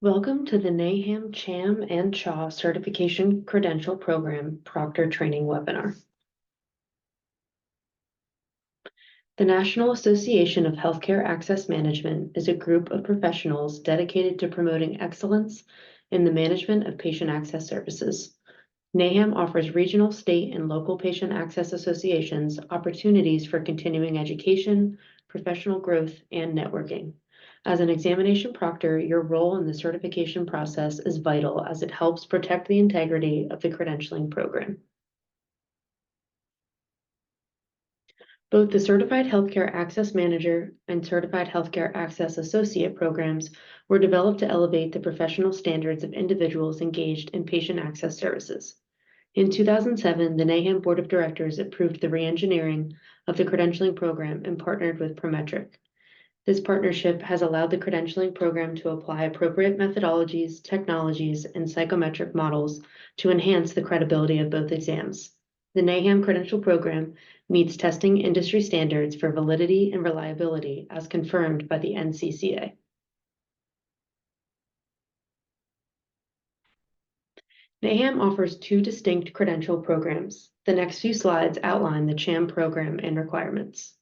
Welcome to the NAHAM, CHAM, and CHAA Certification Credential Program Proctor Training Webinar. The National Association of Healthcare Access Management is a group of professionals dedicated to promoting excellence in the management of patient access services. NAHAM offers regional, state, and local patient access associations opportunities for continuing education, professional growth, and networking. As an examination proctor, your role in the certification process is vital as it helps protect the integrity of the credentialing program. Both the Certified Healthcare Access Manager and Certified Healthcare Access Associate programs were developed to elevate the professional standards of individuals engaged in patient access services. In 2007, the NAHAM Board of Directors approved the re-engineering of the credentialing program and partnered with Prometric. This partnership has allowed the credentialing program to apply appropriate methodologies, technologies, and psychometric models to enhance the credibility of both exams. The NAHAM credential program meets testing industry standards for validity and reliability as confirmed by the NCCA. NAHAM offers two distinct credential programs. The next few slides outline the CHAM program and requirements.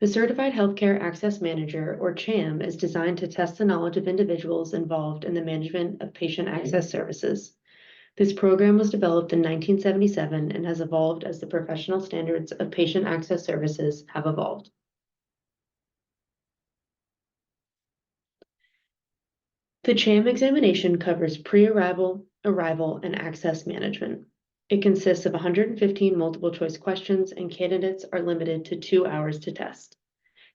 The Certified Healthcare Access Manager, or CHAM, is designed to test the knowledge of individuals involved in the management of patient access services. This program was developed in 1977 and has evolved as the professional standards of patient access services have evolved. The CHAM examination covers pre-arrival, arrival, and access management. It consists of 115 multiple choice questions, and candidates are limited to 2 hours to test.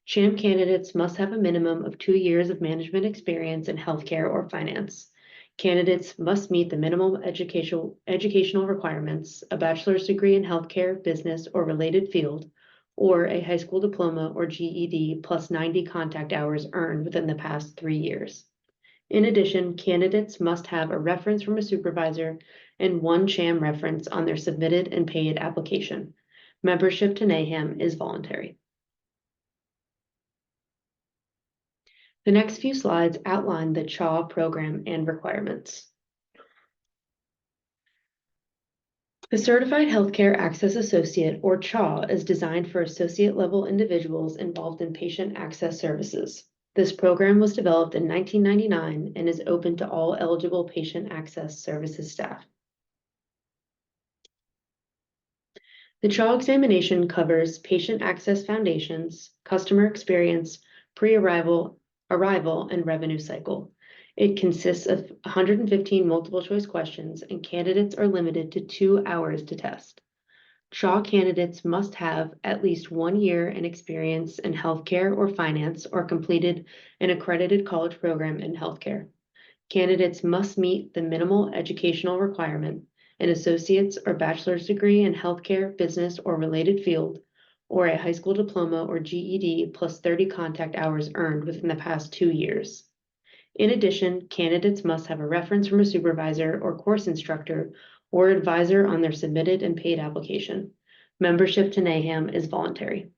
CHAM candidates must have a minimum of 2 years of management experience in healthcare or finance. Candidates must meet the minimum educational requirements, a bachelor's degree in healthcare, business, or related field, or a high school diploma or GED plus 90 contact hours earned within the past 3 years. In addition, candidates must have a reference from a supervisor and 1 CHAM reference on their submitted and paid application. Membership to NAHAM is voluntary. The next few slides outline the CHAA program and requirements. The Certified Healthcare Access Associate, or CHAA, is designed for associate-level individuals involved in patient access services. This program was developed in 1999 and is open to all eligible patient access services staff. The CHAA examination covers patient access foundations, customer experience, pre-arrival, arrival, and revenue cycle. It consists of 115 multiple choice questions, and candidates are limited to 2 hours to test. CHAA candidates must have at least 1 year in experience in healthcare or finance or completed an accredited college program in healthcare. Candidates must meet the minimal educational requirement, an associate's or bachelor's degree in healthcare, business, or related field, or a high school diploma or GED plus 30 contact hours earned within the past 2 years. In addition, candidates must have a reference from a supervisor or course instructor or advisor on their submitted and paid application. Membership to NAHAM is voluntary.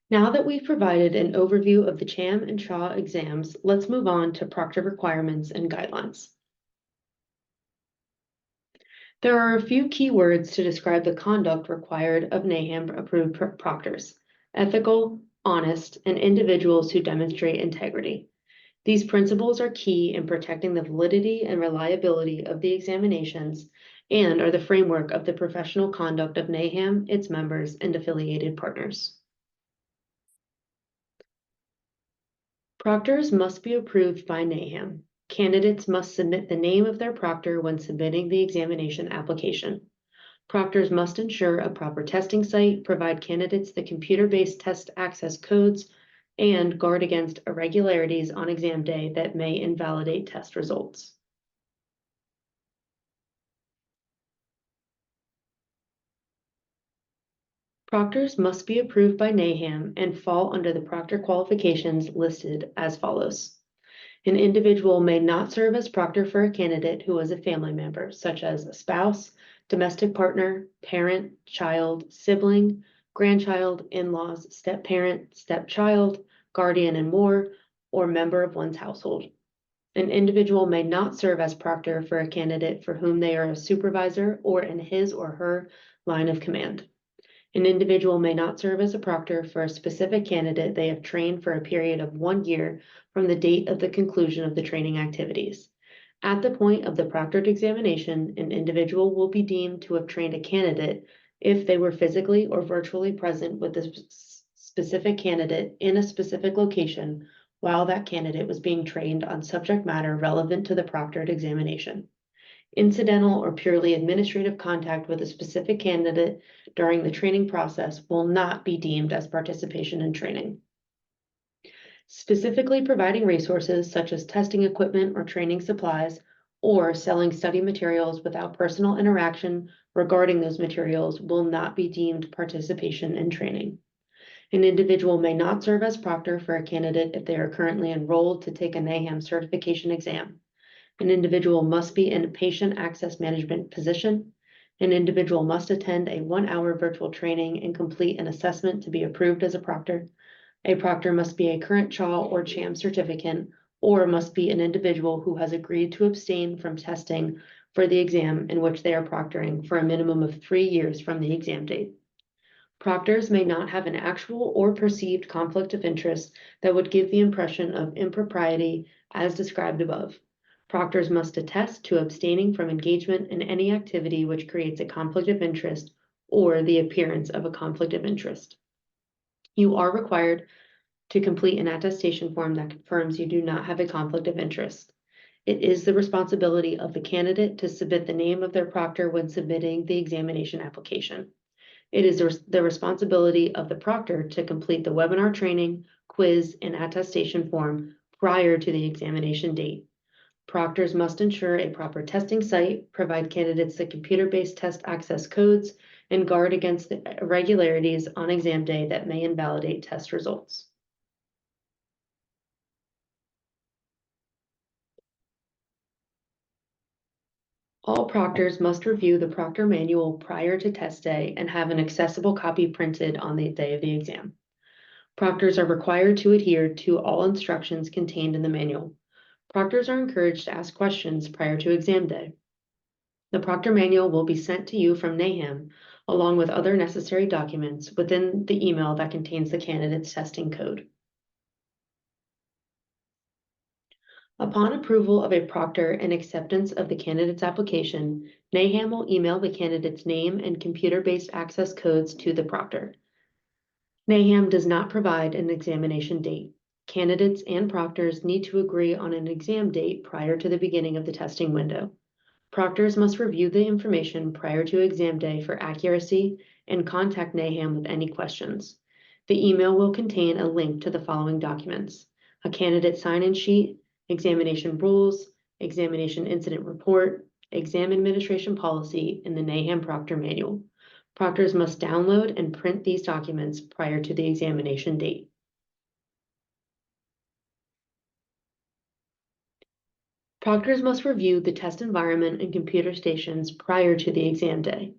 Now that we've provided an overview of the CHAM and CHAA exams, let's move on to proctor requirements and guidelines. There are a few key words to describe the conduct required of NAHAM-approved proctors: ethical, honest, and individuals who demonstrate integrity. These principles are key in protecting the validity and reliability of the examinations and are the framework of the professional conduct of NAHAM, its members, and affiliated partners. Proctors must be approved by NAHAM. Candidates must submit the name of their proctor when submitting the examination application. Proctors must ensure a proper testing site, provide candidates the computer-based test access codes, and guard against irregularities on exam day that may invalidate test results. Proctors must be approved by NAHAM and fall under the proctor qualifications listed as follows. An individual may not serve as proctor for a candidate who is a family member, such as a spouse, domestic partner, parent, child, sibling, grandchild, in-laws, step-parent, stepchild, guardian and more, or member of one's household. An individual may not serve as proctor for a candidate for whom they are a supervisor or in his or her line of command. An individual may not serve as a proctor for a specific candidate they have trained for a period of 1 year from the date of the conclusion of the training activities. At the point of the proctored examination, an individual will be deemed to have trained a candidate if they were physically or virtually present with the specific candidate in a specific location while that candidate was being trained on subject matter relevant to the proctored examination. Incidental or purely administrative contact with a specific candidate during the training process will not be deemed as participation in training. Specifically providing resources such as testing equipment or training supplies, or selling study materials without personal interaction regarding those materials will not be deemed participation in training. An individual may not serve as proctor for a candidate if they are currently enrolled to take a NAHAM certification exam. An individual must be in a patient access management position. An individual must attend a 1-hour virtual training and complete an assessment to be approved as a proctor. A proctor must be a current CHAA or CHAM certificant, or must be an individual who has agreed to abstain from testing for the exam in which they are proctoring for a minimum of 3 years from the exam date. Proctors may not have an actual or perceived conflict of interest that would give the impression of impropriety as described above. Proctors must attest to abstaining from engagement in any activity which creates a conflict of interest or the appearance of a conflict of interest. You are required to complete an attestation form that confirms you do not have a conflict of interest. It is the responsibility of the candidate to submit the name of their proctor when submitting the examination application. It is the responsibility of the proctor to complete the webinar training, quiz, and attestation form prior to the examination date. Proctors must ensure a proper testing site, provide candidates the computer-based test access codes, and guard against the irregularities on exam day that may invalidate test results. All proctors must review the proctor manual prior to test day and have an accessible copy printed on the day of the exam. Proctors are required to adhere to all instructions contained in the manual. Proctors are encouraged to ask questions prior to exam day. The proctor manual will be sent to you from NAHAM, along with other necessary documents within the email that contains the candidate's testing code. Upon approval of a proctor and acceptance of the candidate's application, NAHAM will email the candidate's name and computer-based access codes to the proctor. NAHAM does not provide an examination date. Candidates and proctors need to agree on an exam date prior to the beginning of the testing window. Proctors must review the information prior to exam day for accuracy and contact NAHAM with any questions. The email will contain a link to the following documents: a candidate sign-in sheet, examination rules, examination incident report, exam administration policy, and the NAHAM proctor manual. Proctors must download and print these documents prior to the examination date. Proctors must review the test environment and computer stations prior to the exam day.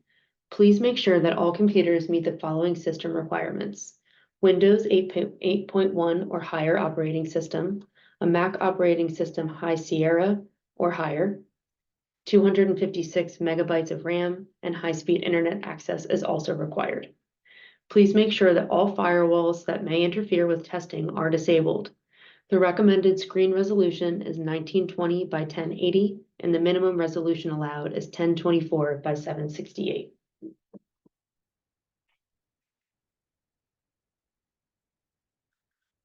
Please make sure that all computers meet the following system requirements: Windows 8.1 or higher operating system, a Mac operating system High Sierra or higher, 256 megabytes of RAM, and high-speed internet access is also required. Please make sure that all firewalls that may interfere with testing are disabled. The recommended screen resolution is 1920 by 1080, and the minimum resolution allowed is 1024 by 768.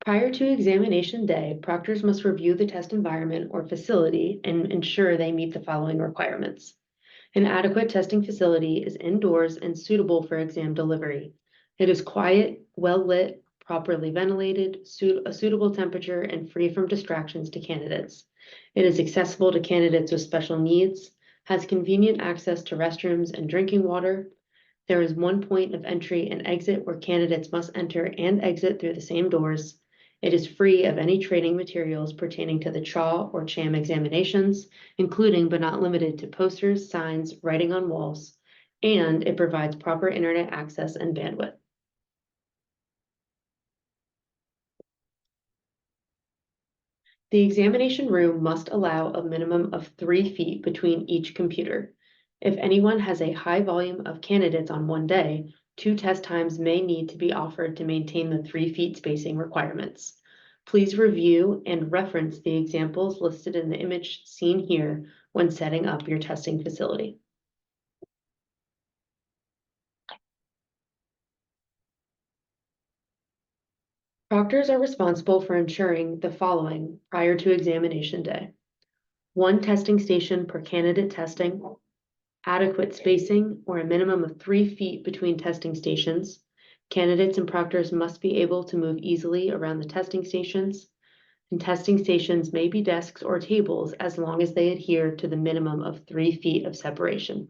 Prior to examination day, proctors must review the test environment or facility and ensure they meet the following requirements. An adequate testing facility is indoors and suitable for exam delivery. It is quiet, well lit, properly ventilated, a suitable temperature, and free from distractions to candidates. It is accessible to candidates with special needs, has convenient access to restrooms and drinking water. There is one point of entry and exit where candidates must enter and exit through the same doors. It is free of any training materials pertaining to the CHAA or CHAM examinations, including but not limited to posters, signs, writing on walls, and it provides proper internet access and bandwidth. The examination room must allow a minimum of 3 feet between each computer. If anyone has a high volume of candidates on one day, 2 test times may need to be offered to maintain the 3 feet spacing requirements. Please review and reference the examples listed in the image seen here when setting up your testing facility. Proctors are responsible for ensuring the following prior to examination day: 1 testing station per candidate testing, adequate spacing or a minimum of 3 feet between testing stations. Candidates and proctors must be able to move easily around the testing stations, and testing stations may be desks or tables as long as they adhere to the minimum of 3 feet of separation.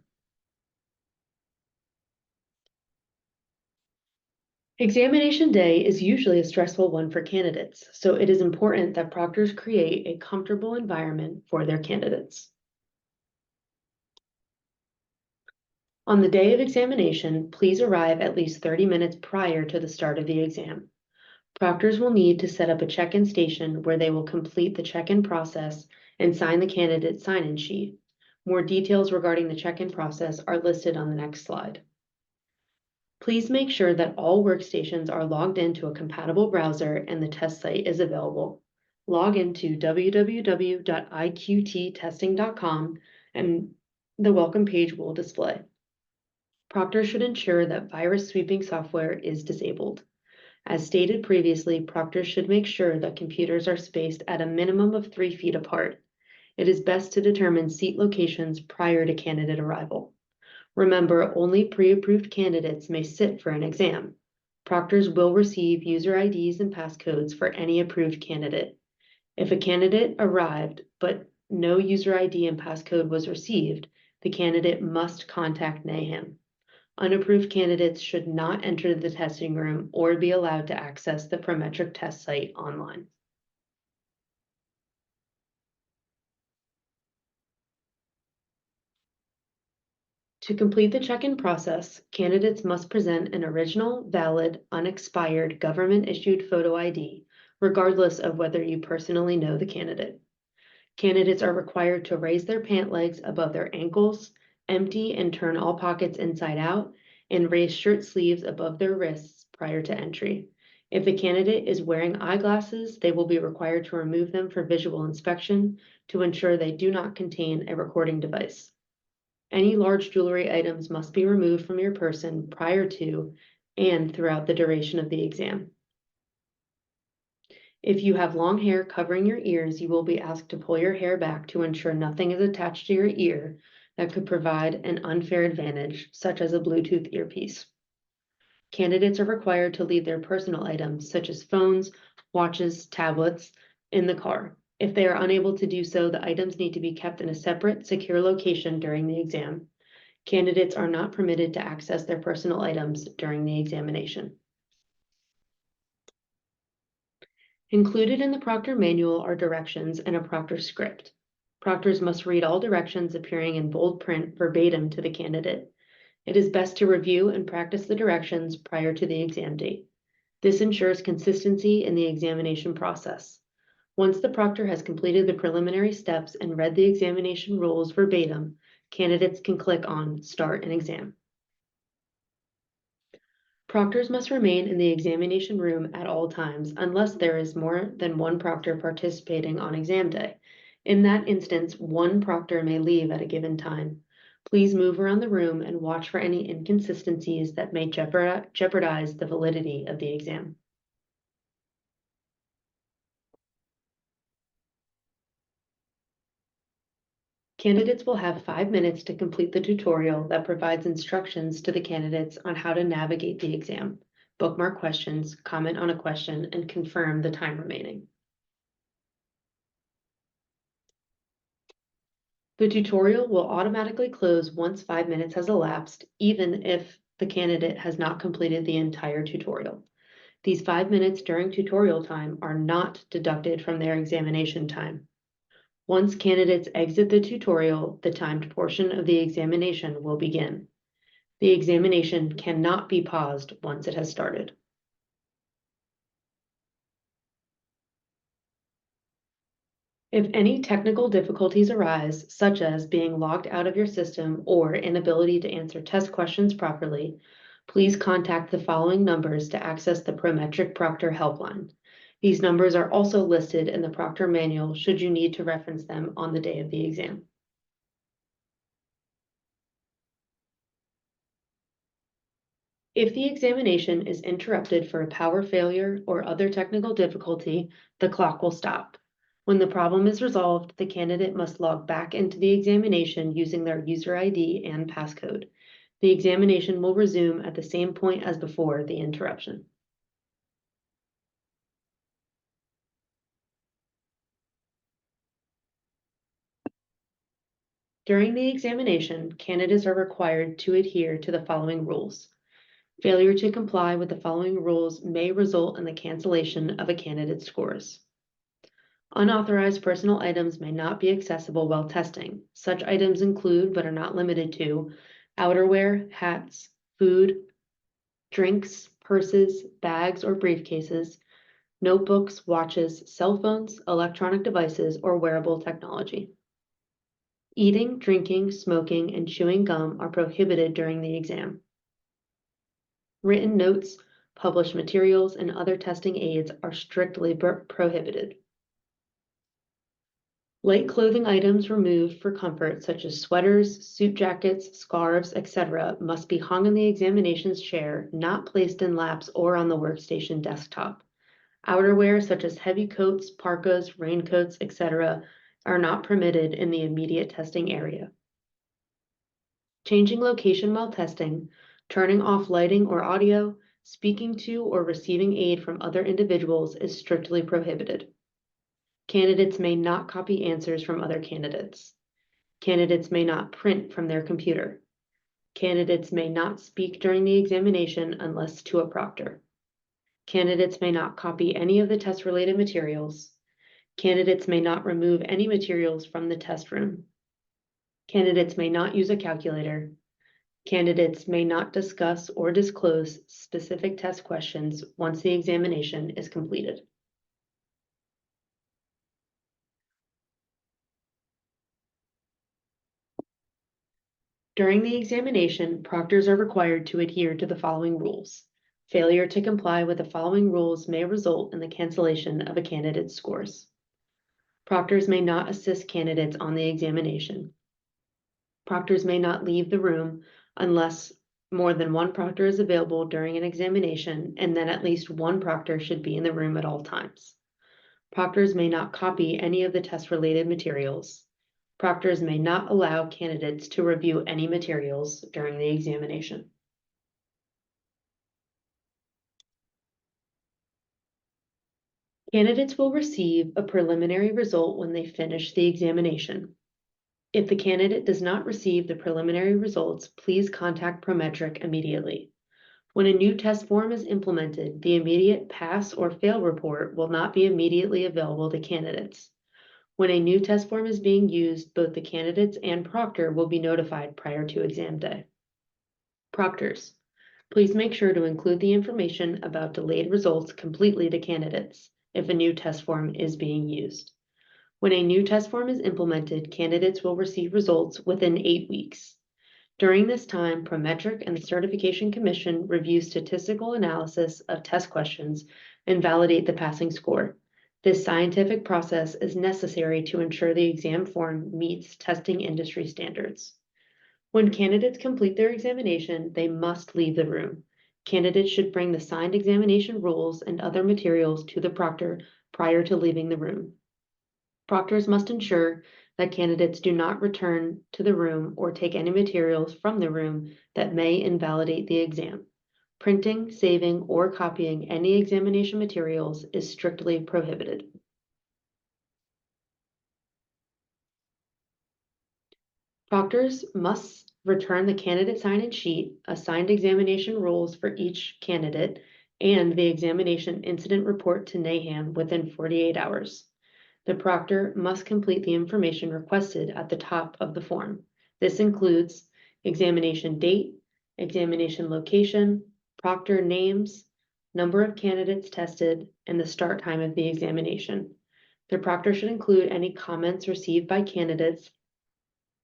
Examination day is usually a stressful one for candidates, so it is important that proctors create a comfortable environment for their candidates. On the day of examination, please arrive at least 30 minutes prior to the start of the exam. Proctors will need to set up a check-in station where they will complete the check-in process and sign the candidate sign-in sheet. More details regarding the check-in process are listed on the next slide. Please make sure that all workstations are logged into a compatible browser and the test site is available. Log into www.iqttesting.com and the welcome page will display. Proctor should ensure that virus sweeping software is disabled. As stated previously, proctors should make sure that computers are spaced at a minimum of 3 feet apart. It is best to determine seat locations prior to candidate arrival. Remember, only pre-approved candidates may sit for an exam. Proctors will receive user IDs and passcodes for any approved candidate. If a candidate arrived but no user ID and passcode was received, the candidate must contact NAHAM. Unapproved candidates should not enter the testing room or be allowed to access the Prometric test site online. To complete the check-in process, candidates must present an original, valid, unexpired government-issued photo ID, regardless of whether you personally know the candidate. Candidates are required to raise their pant legs above their ankles, empty and turn all pockets inside out, and raise shirt sleeves above their wrists prior to entry. If the candidate is wearing eyeglasses, they will be required to remove them for visual inspection to ensure they do not contain a recording device. Any large jewelry items must be removed from your person prior to and throughout the duration of the exam. If you have long hair covering your ears, you will be asked to pull your hair back to ensure nothing is attached to your ear that could provide an unfair advantage, such as a Bluetooth earpiece. Candidates are required to leave their personal items, such as phones, watches, tablets, in the car. If they are unable to do so, the items need to be kept in a separate, secure location during the exam. Candidates are not permitted to access their personal items during the examination. Included in the proctor manual are directions and a proctor script. Proctors must read all directions appearing in bold print verbatim to the candidate. It is best to review and practice the directions prior to the exam date. This ensures consistency in the examination process. Once the proctor has completed the preliminary steps and read the examination rules verbatim, candidates can click on Start an Exam. Proctors must remain in the examination room at all times unless there is more than one proctor participating on exam day. In that instance, one proctor may leave at a given time. Please move around the room and watch for any inconsistencies that may jeopardize the validity of the exam. Candidates will have 5 minutes to complete the tutorial that provides instructions to the candidates on how to navigate the exam, bookmark questions, comment on a question, and confirm the time remaining. The tutorial will automatically close once 5 minutes has elapsed, even if the candidate has not completed the entire tutorial. These 5 minutes during tutorial time are not deducted from their examination time. Once candidates exit the tutorial, the timed portion of the examination will begin. The examination cannot be paused once it has started. If any technical difficulties arise, such as being logged out of your system or inability to answer test questions properly, please contact the following numbers to access the Prometric Proctor helpline. These numbers are also listed in the Proctor manual should you need to reference them on the day of the exam. If the examination is interrupted for a power failure or other technical difficulty, the clock will stop. When the problem is resolved, the candidate must log back into the examination using their user ID and passcode. The examination will resume at the same point as before the interruption. During the examination, candidates are required to adhere to the following rules. Failure to comply with the following rules may result in the cancellation of a candidate's scores. Unauthorized personal items may not be accessible while testing. Such items include, but are not limited to, outerwear, hats, food, drinks, purses, bags or briefcases, notebooks, watches, cell phones, electronic devices, or wearable technology. Eating, drinking, smoking, and chewing gum are prohibited during the exam. Written notes, published materials, and other testing aids are strictly prohibited. Light clothing items removed for comfort, such as sweaters, suit jackets, scarves, etc., must be hung in the examination's chair, not placed in laps or on the workstation desktop. Outerwear, such as heavy coats, parkas, raincoats, etc., are not permitted in the immediate testing area. Changing location while testing, turning off lighting or audio, speaking to or receiving aid from other individuals is strictly prohibited. Candidates may not copy answers from other candidates. Candidates may not print from their computer. Candidates may not speak during the examination unless to a proctor. Candidates may not copy any of the test-related materials. Candidates may not remove any materials from the test room. Candidates may not use a calculator. Candidates may not discuss or disclose specific test questions once the examination is completed. During the examination, proctors are required to adhere to the following rules. Failure to comply with the following rules may result in the cancellation of a candidate's scores. Proctors may not assist candidates on the examination. Proctors may not leave the room unless more than one proctor is available during an examination, and then at least one proctor should be in the room at all times. Proctors may not copy any of the test-related materials. Proctors may not allow candidates to review any materials during the examination. Candidates will receive a preliminary result when they finish the examination. If the candidate does not receive the preliminary results, please contact Prometric immediately. When a new test form is implemented, the immediate pass or fail report will not be immediately available to candidates. When a new test form is being used, both the candidates and proctor will be notified prior to exam day. Proctors, please make sure to include the information about delayed results completely to candidates if a new test form is being used. When a new test form is implemented, candidates will receive results within 8 weeks. During this time, Prometric and the Certification Commission review statistical analysis of test questions and validate the passing score. This scientific process is necessary to ensure the exam form meets testing industry standards. When candidates complete their examination, they must leave the room. Candidates should bring the signed examination rules and other materials to the proctor prior to leaving the room. Proctors must ensure that candidates do not return to the room or take any materials from the room that may invalidate the exam. Printing, saving, or copying any examination materials is strictly prohibited. Proctors must return the candidate sign-in sheet, assigned examination rules for each candidate, and the examination incident report to NAHAM within 48 hours. The proctor must complete the information requested at the top of the form. This includes examination date, examination location, proctor names, number of candidates tested, and the start time of the examination. The proctor should include any comments received by candidates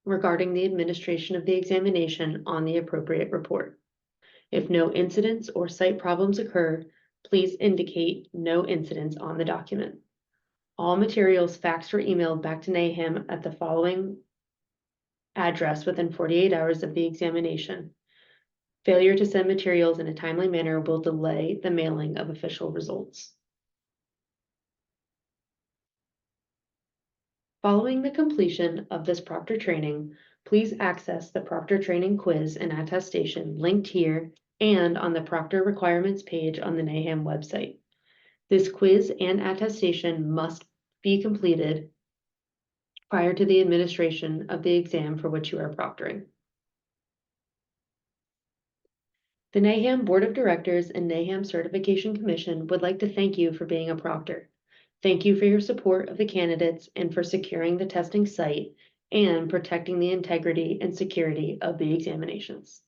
regarding the administration of the examination on the appropriate report. If no incidents or site problems occur, please indicate no incidents on the document. All materials faxed or emailed back to NAHAM at the following address within 48 hours of the examination. Failure to send materials in a timely manner will delay the mailing of official results. Following the completion of this proctor training, please access the proctor training quiz and attestation linked here and on the proctor requirements page on the NAHAM website. This quiz and attestation must be completed prior to the administration of the exam for which you are proctoring. The NAHAM Board of Directors and NAHAM Certification Commission would like to thank you for being a proctor. Thank you for your support of the candidates and for securing the testing site and protecting the integrity and security of the examinations.